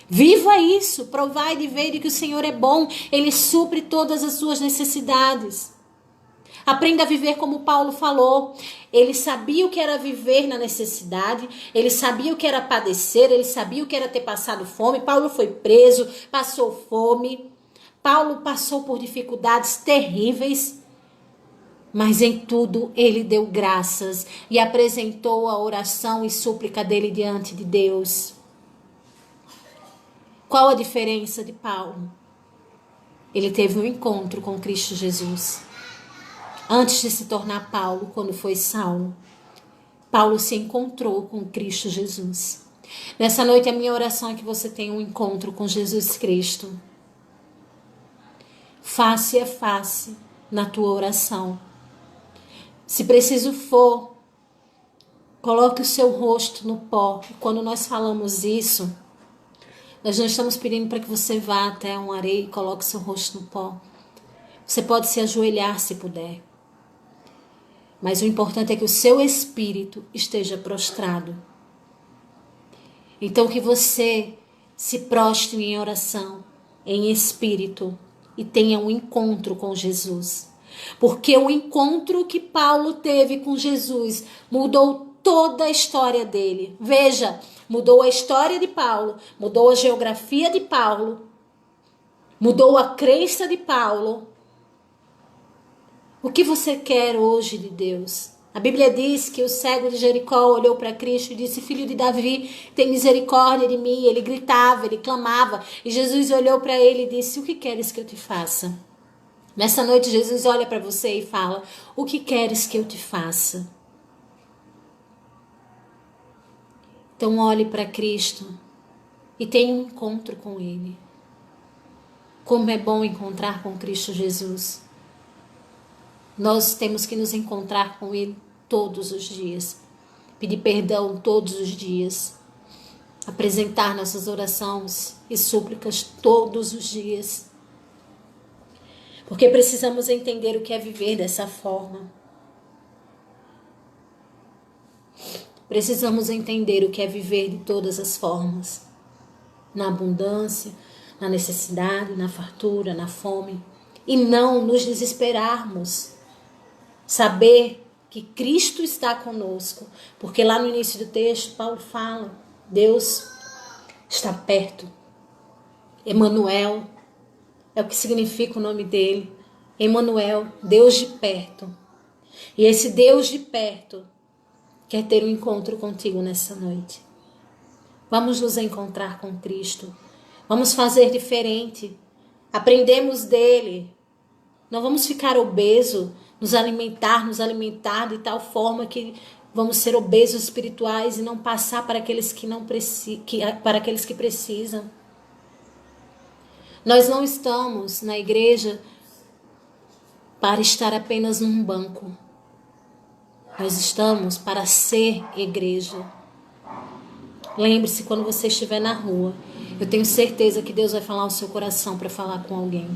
Viva isso, provai de ver que o Senhor é bom, Ele supre todas as suas necessidades. Aprenda a viver como Paulo falou. Ele sabia o que era viver na necessidade, ele sabia o que era padecer, ele sabia o que era ter passado fome. Paulo foi preso, passou fome. Paulo passou por dificuldades terríveis, mas em tudo ele deu graças e apresentou a oração e súplica dele diante de Deus. Qual a diferença de Paulo? Ele teve um encontro com Cristo Jesus. Antes de se tornar Paulo, quando foi Saulo, Paulo se encontrou com Cristo Jesus. Nessa noite a minha oração é que você tenha um encontro com Jesus Cristo. face a face na tua oração. Se preciso for, coloque o seu rosto no pó. E quando nós falamos isso, nós não estamos pedindo para que você vá até uma areia e coloque o seu rosto no pó. Você pode se ajoelhar se puder. Mas o importante é que o seu espírito esteja prostrado. Então que você se prostre em oração, em espírito, e tenha um encontro com Jesus. Porque o encontro que Paulo teve com Jesus mudou toda a história dele. Veja, mudou a história de Paulo, mudou a geografia de Paulo, mudou a crença de Paulo. O que você quer hoje de Deus? A Bíblia diz que o cego de Jericó olhou para Cristo e disse: Filho de Davi, tem misericórdia de mim. Ele gritava, ele clamava. E Jesus olhou para ele e disse: O que queres que eu te faça? Nessa noite Jesus olha para você e fala: O que queres que eu te faça? Então olhe para Cristo e tenha um encontro com Ele. Como é bom encontrar com Cristo Jesus. Nós temos que nos encontrar com Ele todos os dias. Pedir perdão todos os dias. Apresentar nossas orações e súplicas todos os dias. Porque precisamos entender o que é viver dessa forma. Precisamos entender o que é viver de todas as formas. Na abundância, na necessidade, na fartura, na fome. E não nos desesperarmos. Saber que Cristo está conosco. Porque lá no início do texto, Paulo fala: Deus está perto. Emanuel é o que significa o nome dele. Emanuel, Deus de perto. E esse Deus de perto quer ter um encontro contigo nessa noite. Vamos nos encontrar com Cristo. Vamos fazer diferente. Aprendemos dele. Não vamos ficar obesos, nos alimentar de tal forma que vamos ser obesos espirituais e não passar para aqueles que não para aqueles que precisam. Nós não estamos na igreja para estar apenas num banco. Nós estamos para ser igreja. Lembre-se, quando você estiver na rua, eu tenho certeza que Deus vai falar ao seu coração para falar com alguém.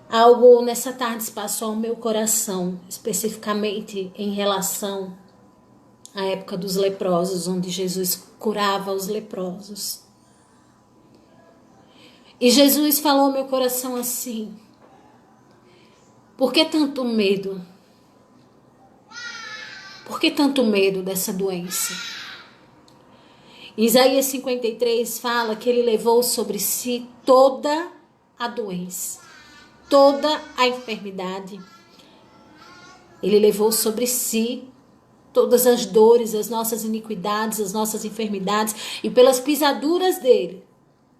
Algo nessa tarde se passou ao meu coração, especificamente em relação à época dos leprosos, onde Jesus curava os leprosos. E Jesus falou ao meu coração assim: por que tanto medo? Por que tanto medo dessa doença? Isaías 53 fala que ele levou sobre si toda a doença, toda a enfermidade. Ele levou sobre si todas as dores, as nossas iniquidades, as nossas enfermidades, e pelas pisaduras dele,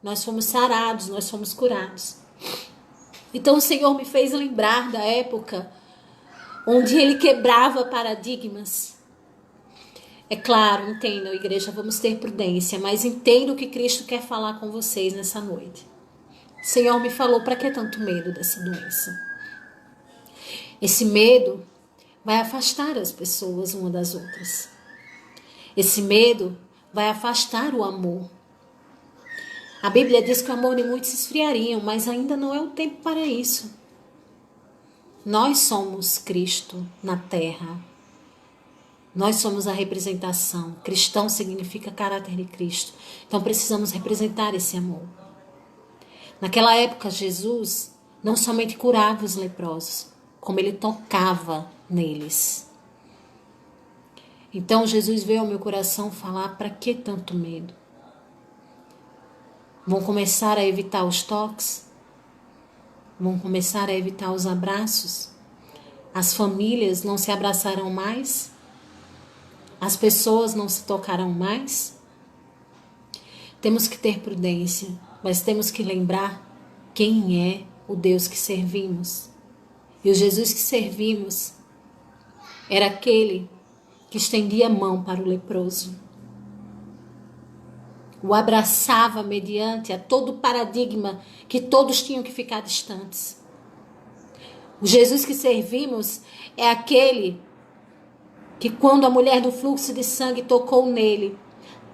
nós fomos sarados, nós fomos curados. Então o Senhor me fez lembrar da época onde ele quebrava paradigmas. É claro, entendam, igreja, vamos ter prudência, mas entendo o que Cristo quer falar com vocês nessa noite. O Senhor me falou: para que tanto medo dessa doença? Esse medo vai afastar as pessoas uma das outras. Esse medo vai afastar o amor. A Bíblia diz que o amor de muitos se esfriariam, mas ainda não é o tempo para isso. Nós somos Cristo na terra. Nós somos a representação. Cristão significa caráter de Cristo. Então precisamos representar esse amor. Naquela época, Jesus não somente curava os leprosos, como ele tocava neles. Então Jesus veio ao meu coração falar: para que tanto medo? Vão começar a evitar os toques? Vão começar a evitar os abraços? As famílias não se abraçarão mais? As pessoas não se tocarão mais? Temos que ter prudência, mas temos que lembrar quem é o Deus que servimos. E o Jesus que servimos era aquele que estendia a mão para o leproso. o abraçava mediante a todo paradigma que todos tinham que ficar distantes. O Jesus que servimos é aquele que, quando a mulher do fluxo de sangue tocou nele,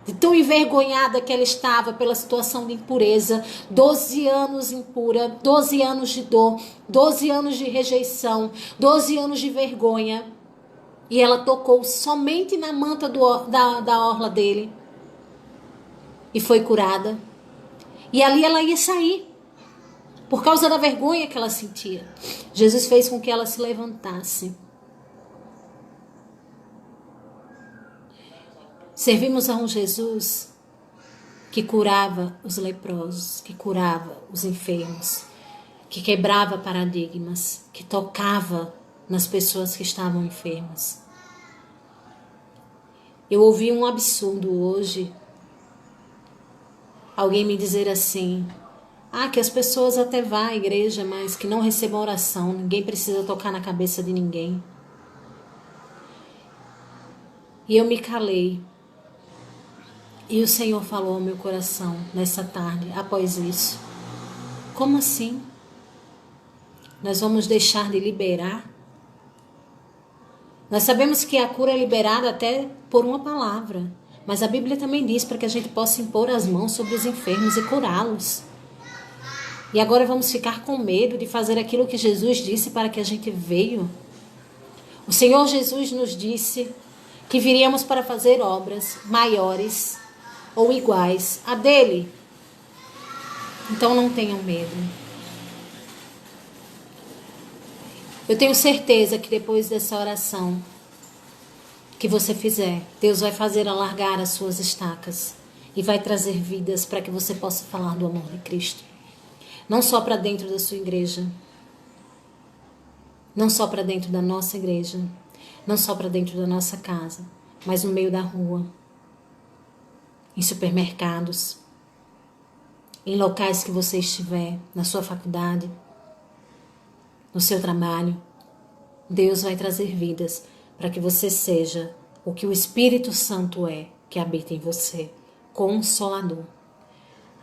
de tão envergonhada que ela estava pela situação de impureza, 12 anos impura, 12 anos de dor, 12 anos de rejeição, 12 anos de vergonha, e ela tocou somente na manta da orla dele e foi curada. E ali ela ia sair, por causa da vergonha que ela sentia. Jesus fez com que ela se levantasse. Servimos a um Jesus que curava os leprosos, que curava os enfermos, que quebrava paradigmas, que tocava nas pessoas que estavam enfermas. Eu ouvi um absurdo hoje, alguém me dizer assim: que as pessoas até vão à igreja, mas que não recebam oração, ninguém precisa tocar na cabeça de ninguém. E eu me calei. E o Senhor falou ao meu coração nessa tarde, após isso: como assim? Nós vamos deixar de liberar? Nós sabemos que a cura é liberada até por uma palavra, mas a Bíblia também diz para que a gente possa impor as mãos sobre os enfermos e curá-los. E agora vamos ficar com medo de fazer aquilo que Jesus disse para que a gente veio? O Senhor Jesus nos disse que viríamos para fazer obras maiores ou iguais a dele. Então não tenham medo. Eu tenho certeza que depois dessa oração que você fizer, Deus vai fazer alargar as suas estacas e vai trazer vidas para que você possa falar do amor de Cristo. Não só para dentro da sua igreja, não só para dentro da nossa igreja, não só para dentro da nossa casa, mas no meio da rua, em supermercados, em locais que você estiver, na sua faculdade, no seu trabalho. Deus vai trazer vidas para que você seja o que o Espírito Santo é, que habita em você, Consolador.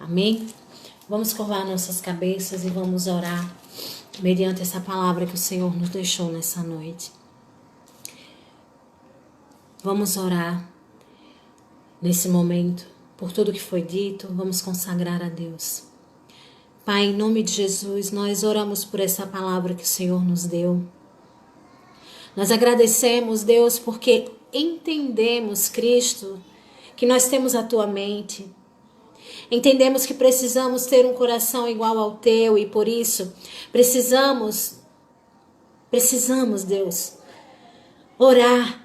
Amém? Vamos curvar nossas cabeças e vamos orar mediante essa palavra que o Senhor nos deixou nessa noite. Vamos orar nesse momento por tudo que foi dito. Vamos consagrar a Deus. Pai, em nome de Jesus, nós oramos por essa palavra que o Senhor nos deu. Nós agradecemos, Deus, porque entendemos, Cristo, que nós temos a Tua mente. Entendemos que precisamos ter um coração igual ao Teu e por isso precisamos, Deus, orar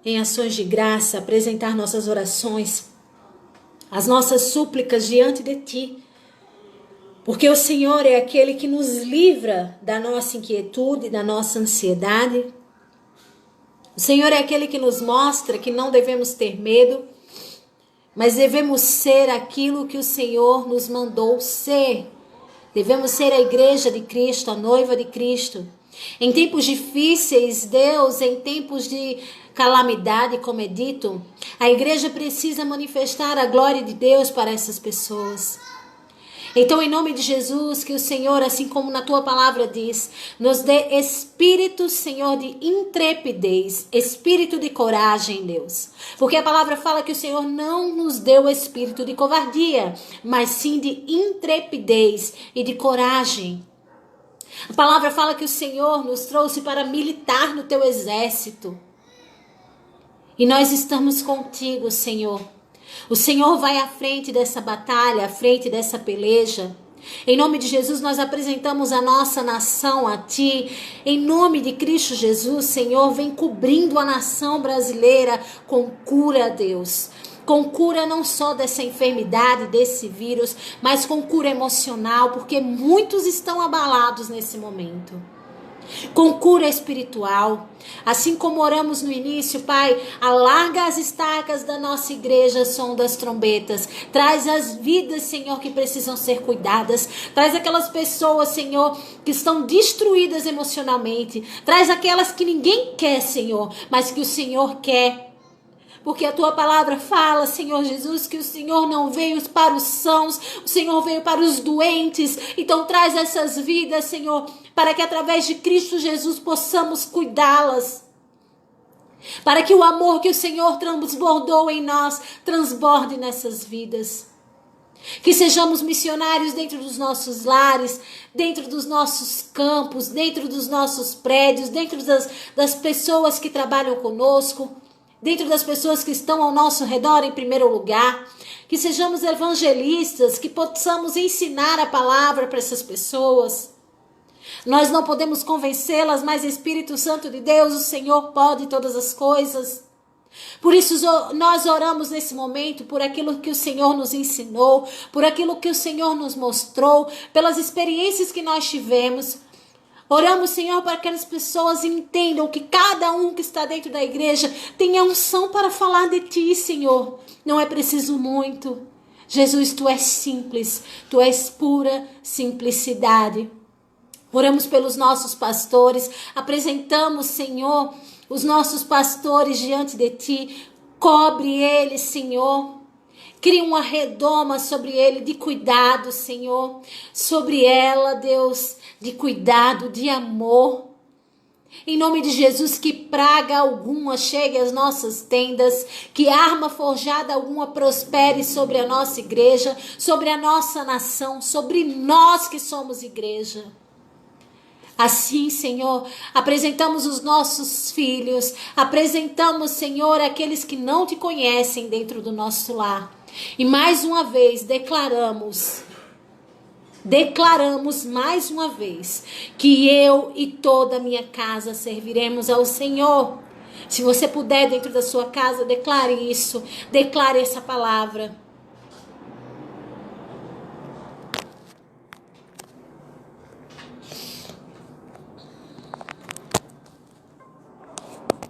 em ações de graça, apresentar nossas orações, as nossas súplicas diante de Ti. Porque o Senhor é aquele que nos livra da nossa inquietude, da nossa ansiedade. O Senhor é aquele que nos mostra que não devemos ter medo, mas devemos ser aquilo que o Senhor nos mandou ser. Devemos ser a igreja de Cristo, a noiva de Cristo. Em tempos difíceis, Deus, em tempos de calamidade, como é dito, a igreja precisa manifestar a glória de Deus para essas pessoas. Então, em nome de Jesus, que o Senhor, assim como na Tua palavra diz, nos dê espírito, Senhor, de intrepidez, espírito de coragem, Deus. Porque a palavra fala que o Senhor não nos deu espírito de covardia, mas sim de intrepidez e de coragem. A palavra fala que o Senhor nos trouxe para militar no Teu exército. E nós estamos contigo, Senhor. O Senhor vai à frente dessa batalha, à frente dessa peleja. Em nome de Jesus, nós apresentamos a nossa nação a Ti. Em nome de Cristo Jesus, Senhor, vem cobrindo a nação brasileira com cura, Deus. Com cura não só dessa enfermidade, desse vírus, mas com cura emocional, porque muitos estão abalados nesse momento. Com cura espiritual, assim como oramos no início, Pai, alarga as estacas da nossa igreja, som das trombetas, traz as vidas, Senhor, que precisam ser cuidadas, traz aquelas pessoas, Senhor, que estão destruídas emocionalmente, traz aquelas que ninguém quer, Senhor, mas que o Senhor quer. Porque a tua palavra fala, Senhor Jesus, que o Senhor não veio para os sãos, o Senhor veio para os doentes. Então traz essas vidas, Senhor, para que através de Cristo Jesus possamos cuidá-las. Para que o amor que o Senhor transbordou em nós, transborde nessas vidas. Que sejamos missionários dentro dos nossos lares, dentro dos nossos campos, dentro dos nossos prédios, dentro das pessoas que trabalham conosco, dentro das pessoas que estão ao nosso redor em primeiro lugar. Que sejamos evangelistas, que possamos ensinar a palavra para essas pessoas. Nós não podemos convencê-las, mas Espírito Santo de Deus, o Senhor pode todas as coisas. Por isso nós oramos nesse momento por aquilo que o Senhor nos ensinou, por aquilo que o Senhor nos mostrou, pelas experiências que nós tivemos. Oramos, Senhor, para que as pessoas entendam que cada um que está dentro da igreja tem a unção para falar de Ti, Senhor. Não é preciso muito. Jesus, Tu és simples, Tu és pura simplicidade. Oramos pelos nossos pastores, apresentamos, Senhor, os nossos pastores diante de Ti. Cobre eles, Senhor. Cria uma redoma sobre ele de cuidado, Senhor. Sobre ela, Deus, de cuidado, de amor. Em nome de Jesus, que praga alguma chegue às nossas tendas, que arma forjada alguma prospere sobre a nossa igreja, sobre a nossa nação, sobre nós que somos igreja. Assim, Senhor, apresentamos os nossos filhos, apresentamos, Senhor, aqueles que não Te conhecem dentro do nosso lar. E mais uma vez declaramos mais uma vez que eu e toda a minha casa serviremos ao Senhor. Se você puder dentro da sua casa, declare isso, declare essa palavra.